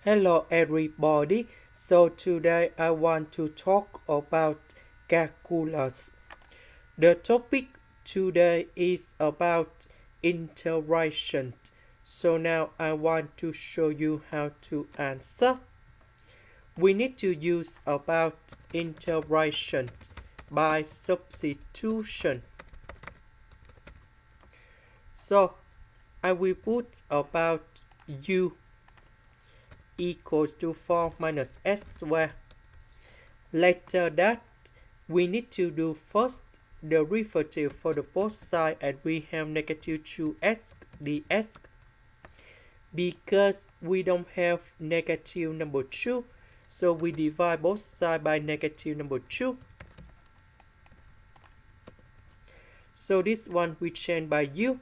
Hello everybody. So today I want to talk about calculus. The topic today is about integration. So now I want to show you how to answer. We need to use about integration by substitution. So I will put about u equals to 4 minus s squared. Later that, we need to do first derivative for the both sides, and we have negative 2s ds. Because we don't have negative number 2, so we divide both sides by negative number 2. So this one we change by u.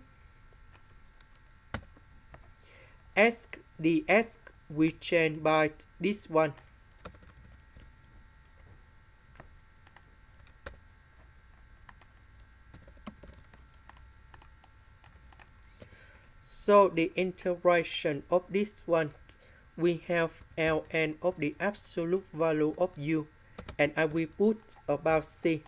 S ds we change by this one. So the integration of this one, we have ln of the absolute value of u, and I will put about c.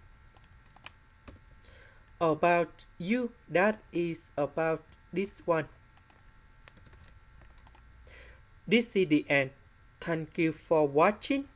About u, that is about this one. This is the end. Thank you for watching.